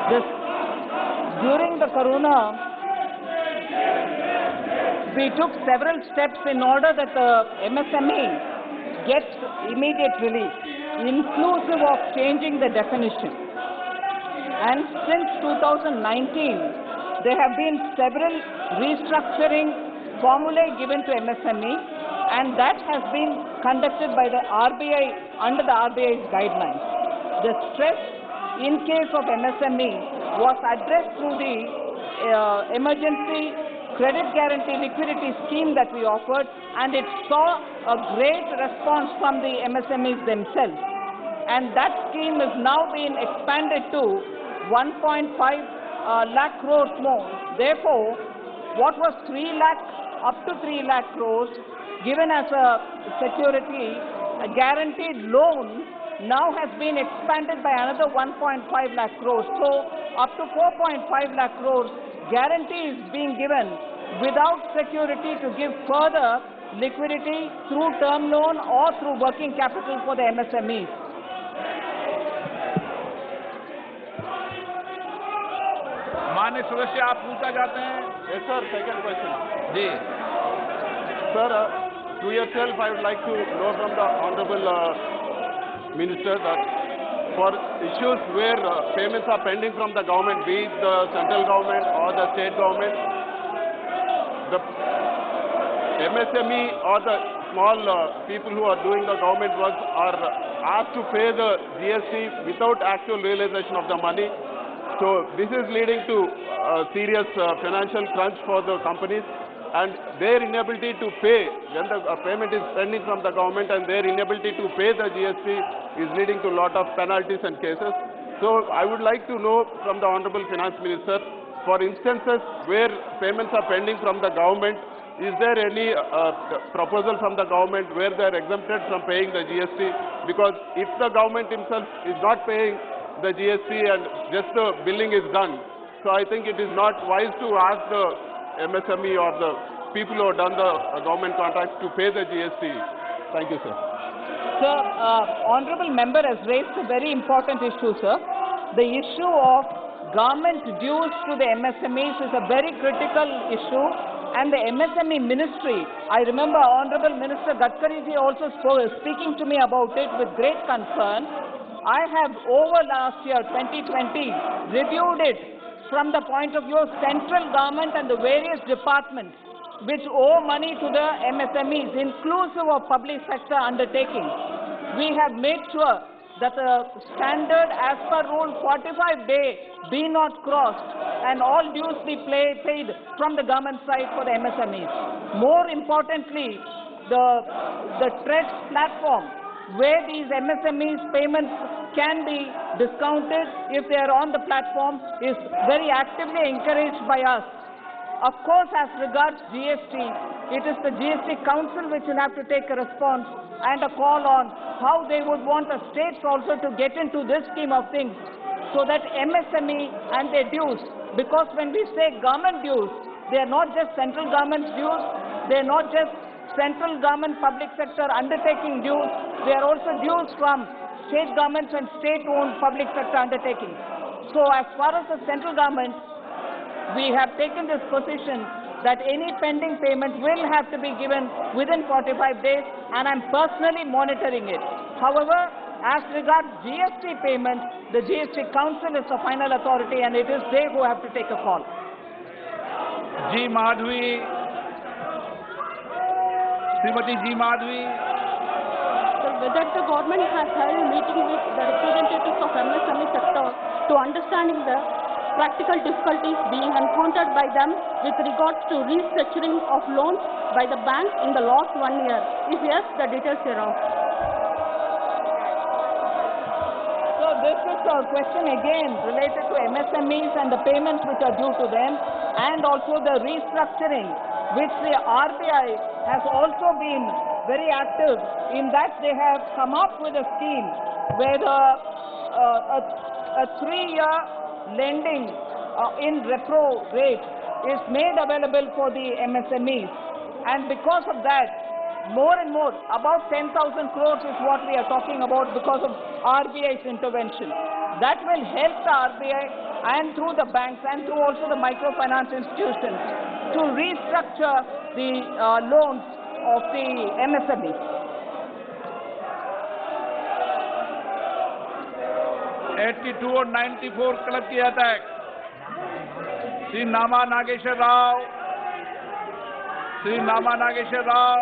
This, during the corona, we took several steps in order that the MSME gets immediate relief, inclusive of changing the definition. And since 2019, there have been several restructuring formulae given to MSME, and that has been conducted by the RBI under the RBI's guidelines. The stress in case of MSME was addressed through the emergency credit guarantee liquidity scheme that we offered, and it saw a great response from the MSMEs themselves. And that scheme is now being expanded to 1.5 lakh crores more. Therefore, what was 3 lakh up to 3 lakh crores given as a security, a guaranteed loan, now has been expanded by another 1.5 lakh crores. So up to 4.5 lakh crores guarantee is being given without security to give further liquidity through term loan or through working capital for the MSMEs. माननीय सदस्य आप पूछना चाहते हैं? Yes, sir. Second question. Ji. Sir, to yourself, I would like to know from the Honorable Minister that for issues where payments are pending from the government, be it the central government or the state government, the MSME or the small people who are doing the government work are asked to pay the GST without actual realization of the money. So this is leading to serious financial crunch for the companies, and their inability to pay when the payment is pending from the government, and their inability to pay the GST is leading to a lot of penalties and cases. So I would like to know from the Honorable Finance Minister, for instances where payments are pending from the government, is there any proposal from the government where they are exempted from paying the GST? Because if the government himself is not paying the GST and just the billing is done, so I think it is not wise to ask the MSME or the people who have done the government contracts to pay the GST. Thank you, sir. Sir, Honorable Member has raised a very important issue, sir. The issue of government dues to the MSMEs is a very critical issue, and the MSME Ministry, I remember Honorable Minister Gadkari ji also speaking to me about it with great concern. I have over last year, 2020, reviewed it from the point of view of central government and the various departments which owe money to the MSMEs, inclusive of public sector undertakings. We have made sure that the standard as per Rule 45-day be not crossed and all dues be paid from the government side for the MSMEs. More importantly, the TREDS platform, where these MSMEs payments can be discounted if they are on the platform, is very actively encouraged by us. Of course, as regards GST, it is the GST Council which will have to take a response and a call on how they would want the states also to get into this scheme of things, so that MSME and their dues, because when we say government dues, they are not just central government's dues, they are not just central government public sector undertaking dues, they are also dues from state governments and state-owned public sector undertakings. So as far as the central government, we have taken this position that any pending payment will have to be given within 45 days, and I'm personally monitoring it. However, as regards GST payments, the GST Council is the final authority, and it is they who have to take a call. G. Madhvi. Srimati G. Madhvi. So whether the government has held a meeting with the representatives of MSME sector to understanding the practical difficulties being encountered by them with regards to restructuring of loans by the bank in the last 1 year? If yes, the details hereof. So this is a question again related to MSMEs and the payments which are due to them, and also the restructuring, which the RBI has also been very active in, that they have come up with a scheme where a 3-year lending in repo rate is made available for the MSMEs, and because of that, more and more, about 10,000 crores is what we are talking about because of RBI's intervention. That will help the RBI and through the banks and through also the microfinance institutions to restructure the loans of the MSMEs. 82 और 94 club किया जाता है। श्री नामा नागेश्वर राव, श्री नामा Nageshwar Rao,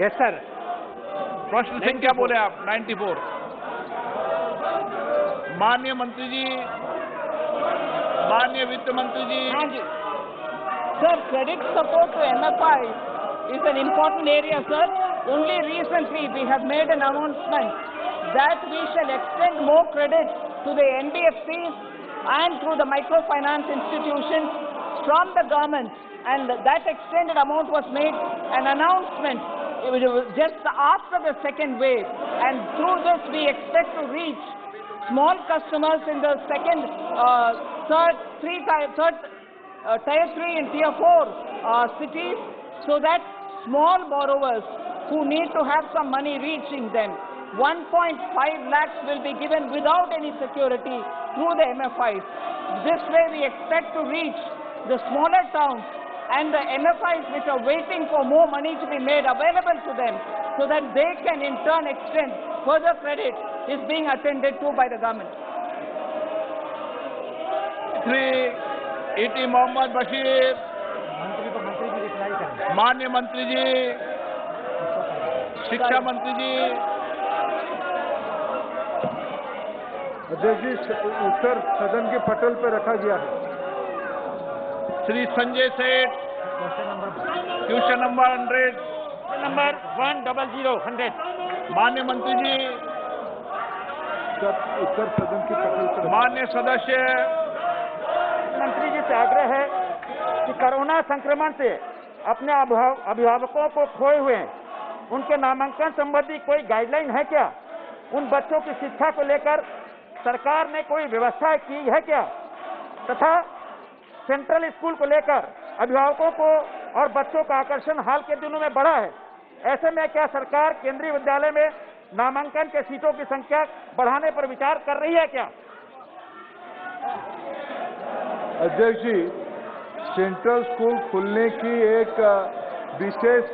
yes sir. प्रश्न संख्या बोले आप 94। माननीय मंत्री जी, माननीय वित्त मंत्री जी। हाँ जी sir, credit support to MFI is an important area, sir. Only recently we have made an announcement that we shall extend more credit to the NBFCs and through the microfinance institutions from the government, and that extended amount was made an announcement just after the second wave, and through this we expect to reach small customers in the second, third Tier 3 and Tier 4 cities, so that small borrowers who need to have some money reaching them, 1.5 lakhs will be given without any security through the MFIs. This way we expect to reach the smaller towns and the MFIs which are waiting for more money to be made available to them, so that they can in turn extend further credit is being attended to by the government. E.T. Mohammad Bashir, माननीय मंत्री जी, शिक्षा मंत्री जी। अध्यक्ष जी, उत्तर सदन के पटल पर रखा गया है। Shri Sanjay Seth, question number 100, number 100। माननीय मंत्री जी। उत्तर सदन के पटल पर। माननीय सदस्य, मंत्री जी से आग्रह है कि कोरोना संक्रमण से अपने अभिभावकों को खोए हुए हैं, उनके नामांकन संबंधी कोई गाइडलाइन है क्या? उन बच्चों की शिक्षा को लेकर सरकार ने कोई व्यवस्था की है क्या? तथा सेंट्रल स्कूल को लेकर अभिभावकों को और बच्चों का आकर्षण हाल के दिनों में बढ़ा है। ऐसे में क्या सरकार केंद्रीय विद्यालय में नामांकन के सीटों की संख्या बढ़ाने पर विचार कर रही है क्या? अध्यक्ष जी, सेंट्रल स्कूल खुलने की एक विशेष